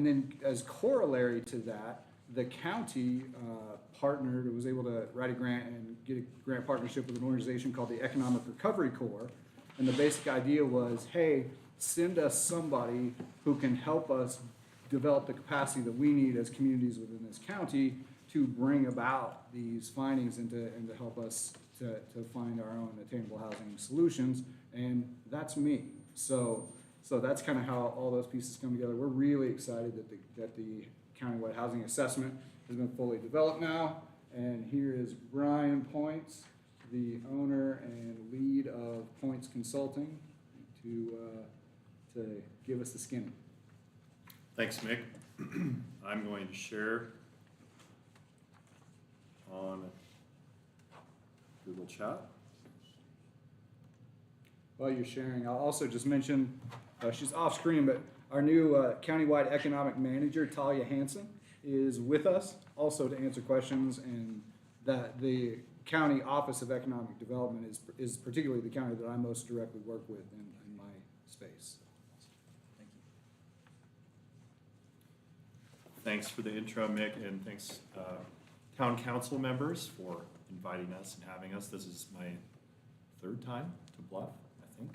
And then as corollary to that, the county partnered, was able to write a grant and get a grant partnership with an organization called the Economic Recovery Corps. And the basic idea was, hey, send us somebody who can help us develop the capacity that we need as communities within this county to bring about these findings and to help us to find our own attainable housing solutions. And that's me. So that's kind of how all those pieces come together. We're really excited that the countywide housing assessment has been fully developed now. And here is Brian Points, the owner and lead of Points Consulting, to give us the skinny. Thanks, Mick. I'm going to share on Google Chat. While you're sharing, I'll also just mention, she's off screen, but our new countywide economic manager, Talia Hansen, is with us also to answer questions, and that the county office of economic development is particularly the county that I most directly work with in my space. Thank you. Thanks for the intro, Mick, and thanks town council members for inviting us and having us. This is my third time to Bluff, I think.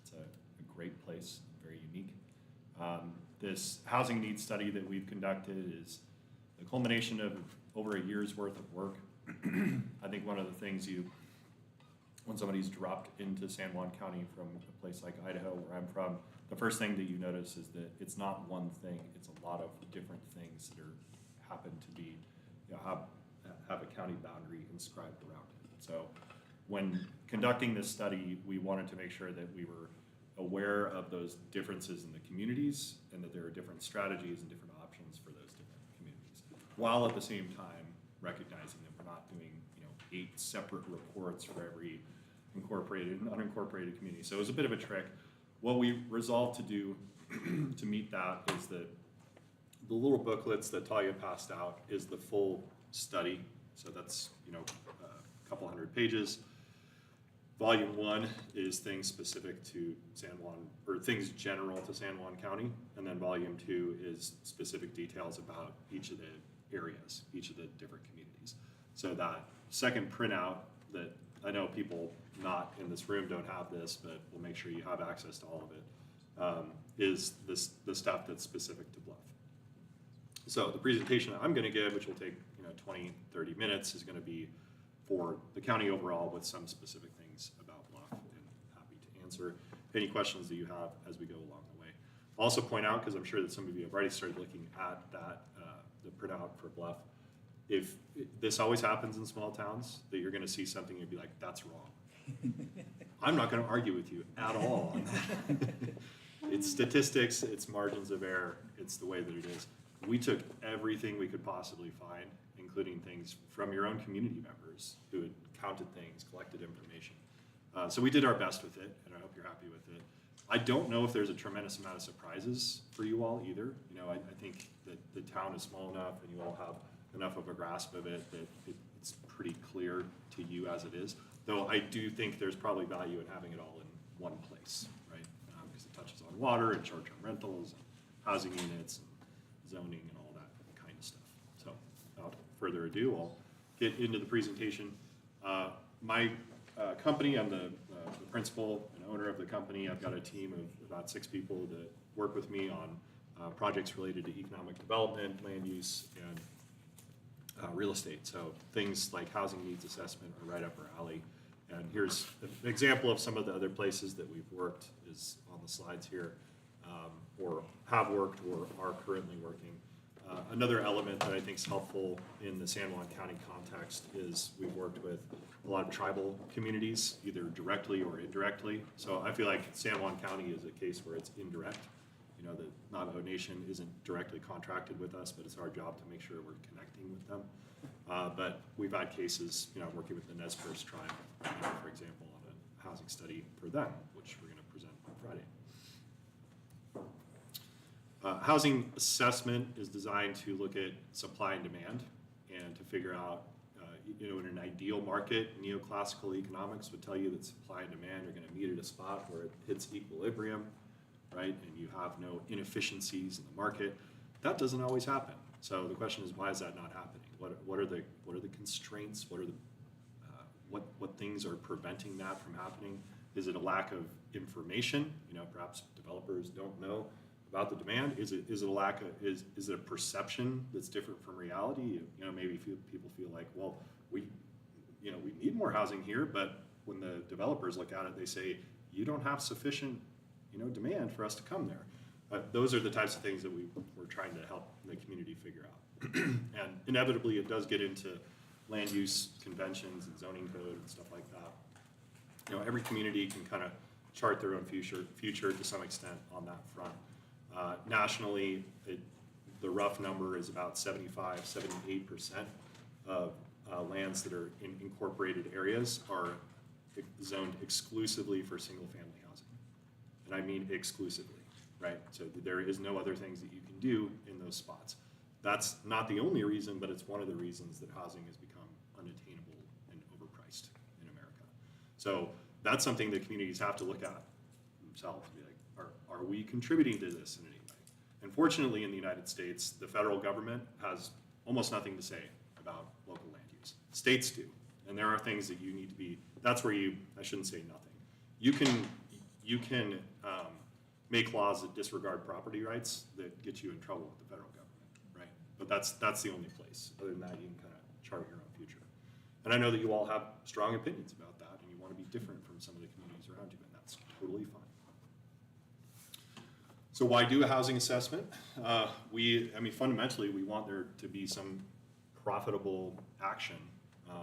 It's a great place, very unique. This housing needs study that we've conducted is the culmination of over a year's worth of work. I think one of the things when somebody's dropped into San Juan County from a place like Idaho, where I'm from, the first thing that you notice is that it's not one thing, it's a lot of different things that happen to be, have a county boundary inscribed around it. So when conducting this study, we wanted to make sure that we were aware of those differences in the communities and that there are different strategies and different options for those different communities, while at the same time recognizing that we're not doing 8 separate reports for every incorporated and unincorporated community. So it was a bit of a trick. What we resolved to do to meet that is that the little booklets that Talia passed out is the full study. So that's a couple hundred pages. Volume 1 is things specific to San Juan, or things general to San Juan County, and then Volume 2 is specific details about each of the areas, each of the different communities. So that second printout that I know people not in this room don't have this, but we'll make sure you have access to all of it, is the stuff that's specific to Bluff. So the presentation that I'm going to give, which will take 20, 30 minutes, is going to be for the county overall with some specific things about Bluff, and happy to answer any questions that you have as we go along the way. I'll also point out, because I'm sure that some of you have already started looking at that, the printout for Bluff, if this always happens in small towns, that you're going to see something and you'll be like, that's wrong. I'm not going to argue with you at all on that. It's statistics, it's margins of error, it's the way that it is. We took everything we could possibly find, including things from your own community members who had counted things, collected information. So we did our best with it, and I hope you're happy with it. I don't know if there's a tremendous amount of surprises for you all either. I think that the town is small enough and you all have enough of a grasp of it that it's pretty clear to you as it is. Though I do think there's probably value in having it all in one place, right? Because it touches on water and short-term rentals and housing units and zoning and all that kind of stuff. So without further ado, I'll get into the presentation. My company, I'm the principal and owner of the company. I've got a team of about 6 people that work with me on projects related to economic development, land use, and real estate. So things like housing needs assessment are right up our alley. And here's an example of some of the other places that we've worked is on the slides here, or have worked or are currently working. Another element that I think is helpful in the San Juan County context is we've worked with a lot of tribal communities, either directly or indirectly. So I feel like San Juan County is a case where it's indirect. The Navajo Nation isn't directly contracted with us, but it's our job to make sure we're connecting with them. But we've had cases, working with the Nez Perce tribe, for example, on a housing study for them, which we're going to present on Friday. Housing assessment is designed to look at supply and demand and to figure out, in an ideal market, neoclassical economics would tell you that supply and demand are going to meet at a spot where it hits equilibrium. right? And you have no inefficiencies in the market. That doesn't always happen. So the question is, why is that not happening? What are the constraints? What things are preventing that from happening? Is it a lack of information? Perhaps developers don't know about the demand. Is it a lack of is it a perception that's different from reality? Maybe people feel like, well, we need more housing here, but when the developers look at it, they say you don't have sufficient demand for us to come there. Those are the types of things that we're trying to help the community figure out. And inevitably, it does get into land use conventions and zoning code and stuff like that. Every community can kind of chart their own future to some extent on that front. Nationally, the rough number is about 75-78% of lands that are in incorporated areas are zoned exclusively for single-family housing. And I mean exclusively, right? So there is no other things that you can do in those spots. That's not the only reason, but it's one of the reasons that housing has become unattainable and overpriced in America. So that's something that communities have to look at themselves and be like, are we contributing to this in any way? And fortunately, in the United States, the federal government has almost nothing to say about local land use. States do. And there are things that you need to be, that's where I shouldn't say nothing. You can make laws that disregard property rights that get you in trouble with the federal government, right? But that's the only place. Other than that, you can kind of chart your own future. And I know that you all have strong opinions about that, and you want to be different from some of the communities around you, and that's totally fine. So why do a housing assessment? Fundamentally, we want there to be some profitable action,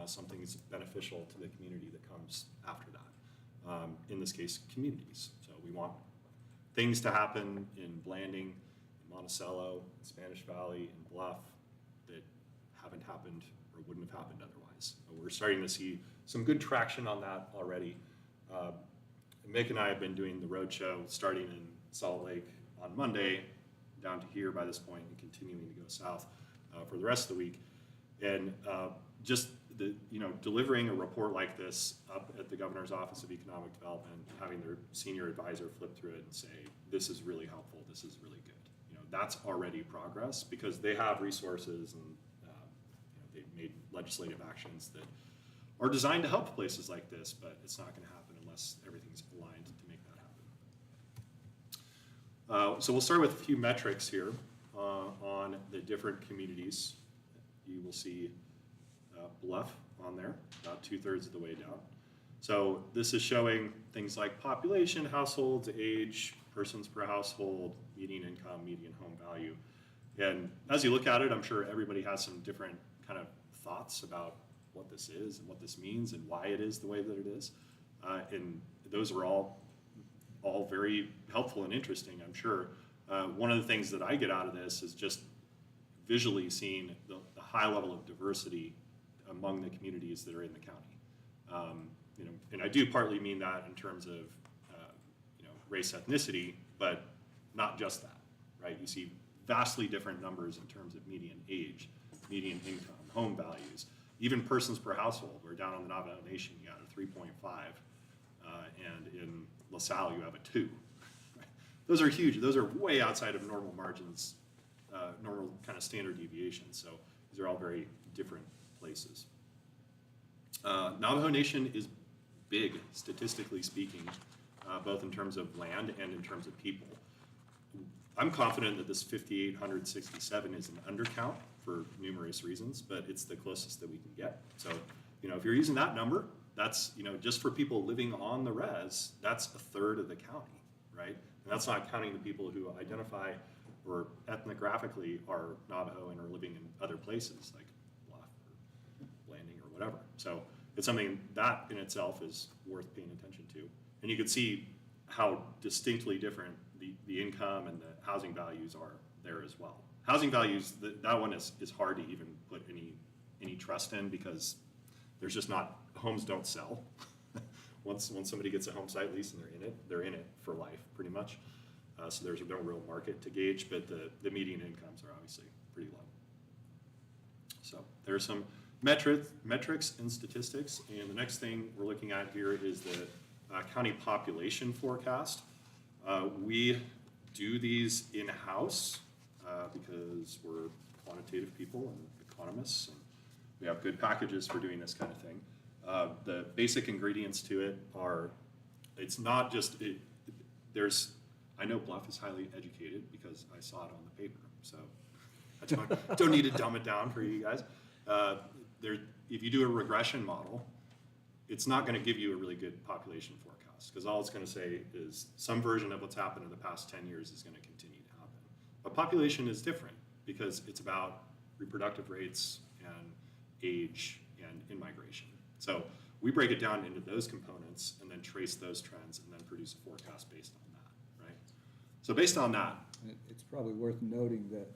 something that's beneficial to the community that comes after that. In this case, communities. So we want things to happen in Blanding, in Monticello, in Spanish Valley, in Bluff that haven't happened or wouldn't have happened otherwise. We're starting to see some good traction on that already. Mick and I have been doing the roadshow starting in Salt Lake on Monday, down to here by this point, and continuing to go south for the rest of the week. And delivering a report like this up at the Governor's Office of Economic Development, having their senior advisor flip through it and say, this is really helpful, this is really good. That's already progress because they have resources and they've made legislative actions that are designed to help places like this, but it's not going to happen unless everything's aligned to make that happen. So we'll start with a few metrics here on the different communities. You will see Bluff on there, about 2/3 of the way down. So this is showing things like population, households, age, persons per household, median income, median home value. And as you look at it, I'm sure everybody has some different kind of thoughts about what this is and what this means and why it is the way that it is. And those are all very helpful and interesting, I'm sure. One of the things that I get out of this is just visually seeing the high level of diversity among the communities that are in the county. And I do partly mean that in terms of race, ethnicity, but not just that, right? You see vastly different numbers in terms of median age, median income, home values, even persons per household. Where down on the Navajo Nation, you got a 3.5, and in LaSalle, you have a 2. Right? Those are huge. Those are way outside of normal margins, normal kind of standard deviations. So these are all very different places. Navajo Nation is big, statistically speaking, both in terms of land and in terms of people. I'm confident that this 5,867 is an undercount for numerous reasons, but it's the closest that we can get. So, if you're using that number, that's, just for people living on the res, that's 1/3 of the county, right? And that's not counting the people who identify or ethnographically are Navajo and are living in other places like Bluff or Blanding or whatever. So it's something that in itself is worth paying attention to. And you can see how distinctly different the income and the housing values are there as well. Housing values, that one is hard to even put any trust in because there's just not, homes don't sell. Once somebody gets a home site lease and they're in it for life pretty much. So there's no real market to gauge, but the median incomes are obviously pretty low. So there's some metrics and statistics, and the next thing we're looking at here is the county population forecast. We do these in-house because we're quantitative people and economists, and we have good packages for doing this kind of thing. The basic ingredients to it are, it's not just, I know Bluff is highly educated because I saw it on the paper, so I don't need to dumb it down for you guys. If you do a regression model, it's not going to give you a really good population forecast, because all it's going to say is some version of what's happened in the past 10 years is going to continue to happen. But population is different because it's about reproductive rates and age and in-migration. So we break it down into those components and then trace those trends and then produce a forecast based on that, right? So based on that, It's probably worth noting that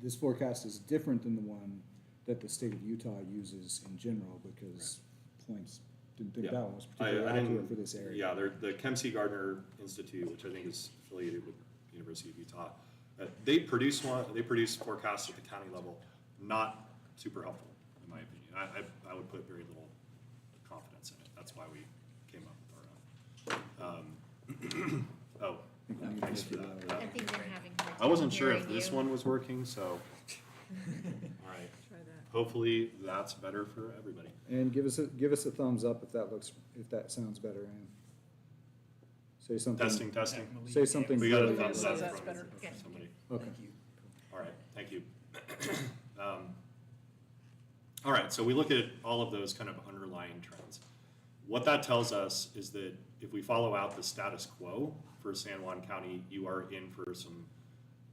this forecast is different than the one that the state of Utah uses in general, because points didn't think that one was particularly accurate for this area. Yeah, they're the Kempsey Gardner Institute, which I think is affiliated with the University of Utah. They produce forecasts at the county level, not super helpful, in my opinion. I would put very little confidence in it. That's why we came up with our own. Thanks for that. I think we're having hard I wasn't time sure if hearing this you. one was working, so, all right. Try that. Hopefully that's better for everybody. And give us a thumbs up if that sounds better, Ann. Say something. Testing. Say something. We got a really thumbs loud. up That's from better. somebody. Okay. All right, thank you. All right, so we look at all of those kind of underlying trends. What that tells us is that if we follow out the status quo for San Juan County, you are in for some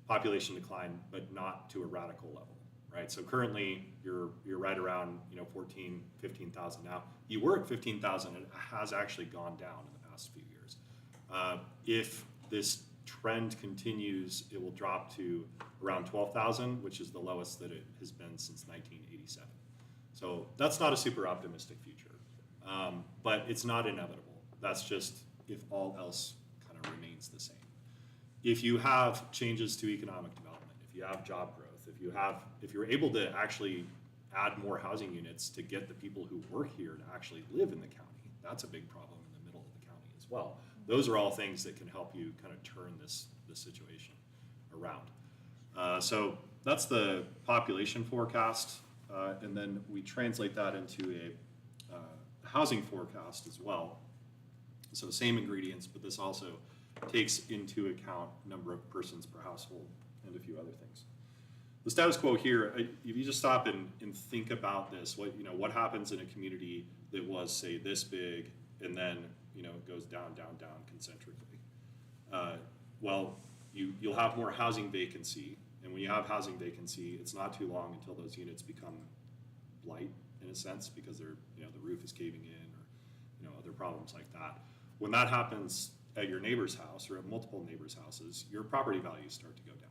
population decline, but not to a radical level, right? So currently you're right around 14, 15,000 now. You were at 15,000. It has actually gone down in the past few years. If this trend continues, it will drop to around 12,000, which is the lowest that it has been since 1987. So that's not a super optimistic future, but it's not inevitable. That's just if all else kind of remains the same. If you have changes to economic development, if you have job growth, if you're able to actually add more housing units to get the people who work here to actually live in the county, that's a big problem in the middle of the county as well. Those are all things that can help you kind of turn this situation around. So that's the population forecast, and then we translate that into a housing forecast as well. So same ingredients, but this also takes into account number of persons per household and a few other things. The status quo here, if you just stop and think about this, what happens in a community that was, say, this big, and then it goes down concentrically. Well, you'll have more housing vacancy, and when you have housing vacancy, it's not too long until those units become blight in a sense, because they're the roof is caving in, or other problems like that. When that happens at your neighbor's house or at multiple neighbors' houses, your property values start to go down,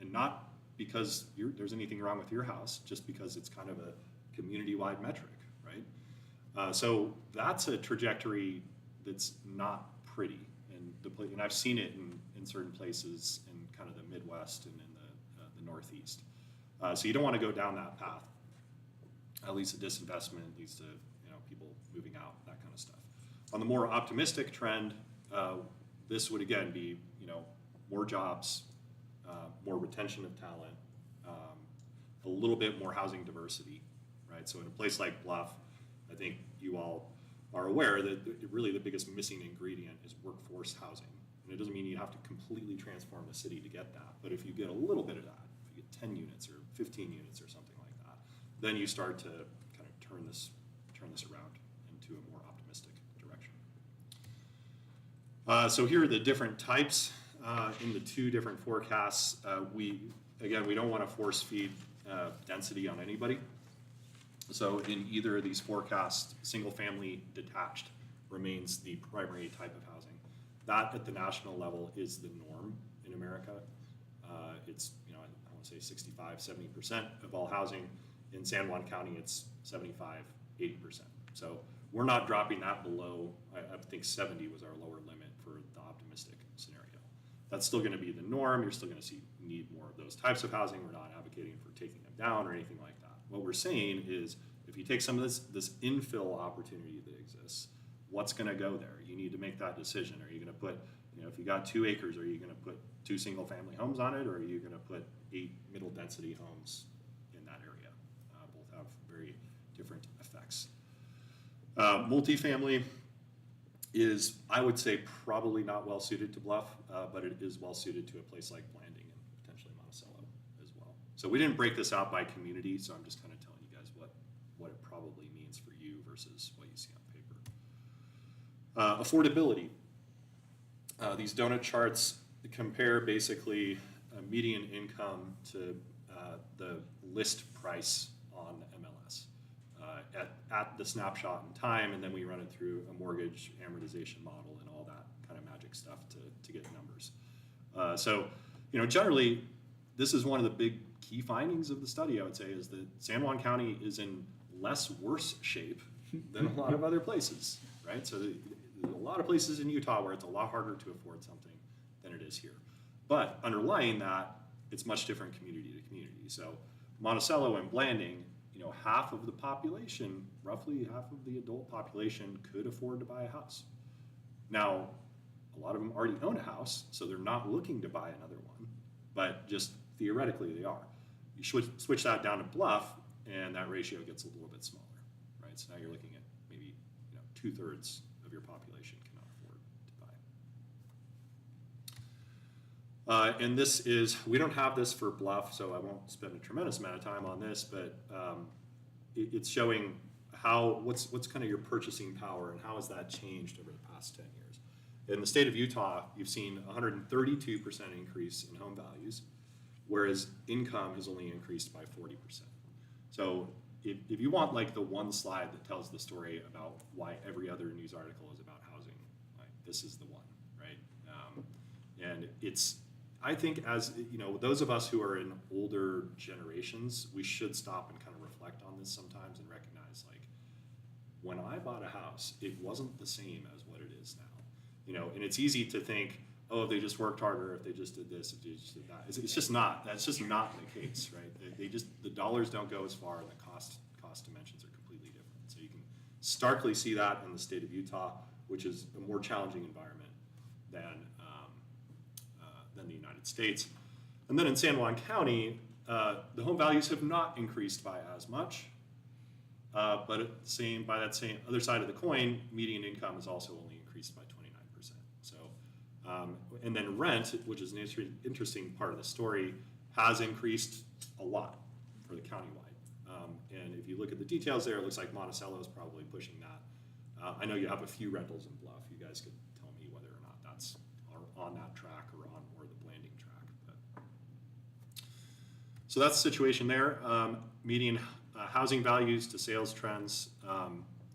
and not because there's anything wrong with your house, just because it's kind of a community-wide metric, right? So that's a trajectory that's not pretty, and I've seen it in certain places in kind of the Midwest and in the Northeast. So you don't want to go down that path. That leads to disinvestment, leads to people moving out, that kind of stuff. On the more optimistic trend, this would again be more jobs, more retention of talent, a little bit more housing diversity, right? So in a place like Bluff, I think you all are aware that really the biggest missing ingredient is workforce housing. And it doesn't mean you have to completely transform the city to get that, but if you get a little bit of that, if you get 10 units or 15 units or something like that, then you start to kind of turn this around into a more optimistic direction. So here are the different types in the two different forecasts. We don't want to force feed density on anybody. So in either of these forecasts, single family detached remains the primary type of housing. That at the national level is the norm in America. It's, I want to say 65, 70% of all housing. In San Juan County, it's 75, 80%. So we're not dropping that below, I think 70 was our lower limit for the optimistic scenario. That's still going to be the norm. You're still going to need more of those types of housing. We're not advocating for taking them down or anything like that. What we're saying is if you take some of this infill opportunity that exists, what's going to go there? You need to make that decision. Are you going to put, if you got 2 acres, are you going to put 2 single-family homes on it, or are you going to put 8 middle-density homes in that area? Both have very different effects. Multifamily is, I would say, probably not well suited to Bluff, but it is well suited to a place like Blanding and potentially Monticello as well. So we didn't break this out by community, so I'm just kind of telling you guys what it probably means for you versus what you see on paper. Affordability. These donut charts compare basically median income to the list price on MLS at the snapshot in time, and then we run it through a mortgage amortization model and all that kind of magic stuff to get numbers. So, generally, this is one of the big key findings of the study, I would say, is that San Juan County is in less worse shape than a lot of other places, right? So there's a lot of places in Utah where it's a lot harder to afford something than it is here. But underlying that, it's much different community to community. So Monticello and Blanding, half of the population, roughly half of the adult population could afford to buy a house. Now, a lot of them already own a house, so they're not looking to buy another one, but just theoretically they are. You should switch that down to Bluff, and that ratio gets a little bit smaller, right? So now you're looking at maybe 2/3 of your population cannot afford to buy. And this is, we don't have this for Bluff, so I won't spend a tremendous amount of time on this, but it's showing what's kind of your purchasing power and how has that changed over the past 10 years. In the state of Utah, you've seen 132% increase in home values, whereas income has only increased by 40%. So if you want like the one slide that tells the story about why every other news article is about housing, like this is the one, right? And it's, I think as, those of us who are in older generations, we should stop and kind of reflect on this sometimes and recognize, like, when I bought a house, it wasn't the same as what it is now. And it's easy to think, oh, if they just worked harder, if they just did this, if they just did that. It's just not. That's just not the case, right? The dollars don't go as far, and the cost dimensions are completely different. So you can starkly see that in the state of Utah, which is a more challenging environment than the United States. And then in San Juan County, the home values have not increased by as much, but by that same other side of the coin, median income has also only increased by 29%. So, and then rent, which is an interesting part of the story, has increased a lot for the countywide. And if you look at the details there, it looks like Monticello is probably pushing that. I know you have a few rentals in Bluff. You guys could tell me whether or not that's on that track or on more the Blanding track. But. So that's the situation there. Median housing values to sales trends.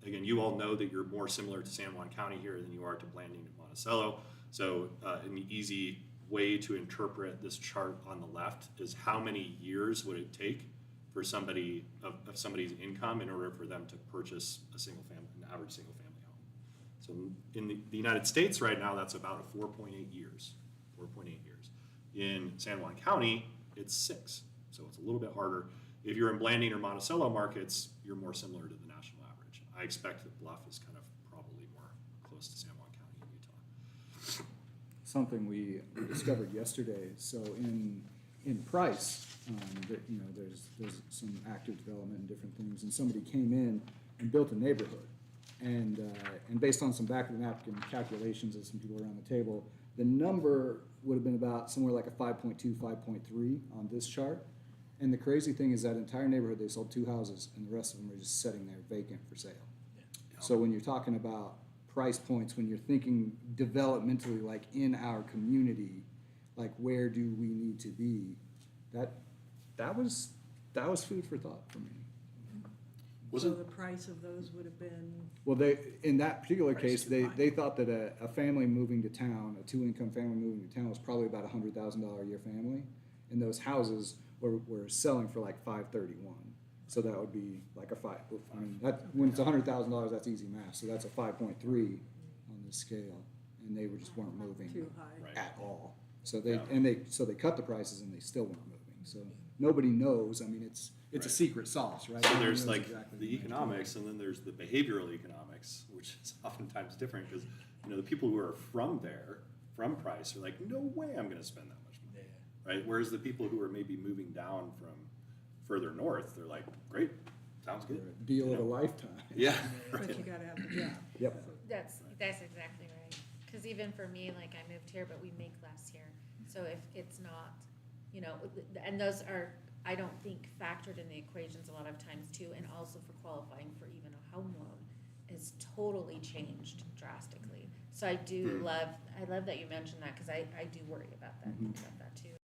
Again, you all know that you're more similar to San Juan County here than you are to Blanding and Monticello. So an easy way to interpret this chart on the left is how many years would it take for somebody of somebody's income in order for them to purchase an average single family home. So in the United States right now, that's about a 4.8 years. 4.8 years. In San Juan County, it's 6. So it's a little bit harder. If you're in Blanding or Monticello markets, you're more similar to the national average. I expect that Bluff is kind of probably more close to San Juan County in Utah. Something we discovered yesterday. So in Price, there's some active development and different things, and somebody came in and built a neighborhood, and based on some back of the napkin calculations of some people around the table, the number would have been about somewhere like a 5.2, 5.3 on this chart. And the crazy thing is that entire neighborhood, they sold 2 houses, and the rest of them are just sitting there vacant for sale. Yeah. So when you're talking about price points, when you're thinking developmentally, like in our community, like where do we need to be, that was food for thought for me. So the price of those would have been? Well, in that particular case, they thought that a family moving to town, a 2-income family moving to town, was probably about $100,000 a year family, and those houses were selling for like $531. So that would be like a 5. I mean, when it's $100,000, that's easy math. So that's a 5.3 on the scale, and they just weren't moving too high at all. So they cut the prices, and they still weren't moving. So nobody knows. I mean, it's a secret sauce, right? So there's like exactly the economics, and then there's the behavioral economics, which is oftentimes different because the people who are from there from price are like, no way I'm gonna spend that much money, right? Whereas the people who are maybe moving down from further north, they're like, great, sounds good. Deal of a lifetime. Yeah, But right. you gotta have the job. Yep. That's exactly right. Cause even for me, like I moved here, but we make less here. So if it's not, you know, and those are, I don't think factored in the equations a lot of times too, and also for qualifying for even a home loan is totally changed drastically. So I do love that you mentioned that, cause I do worry about that too.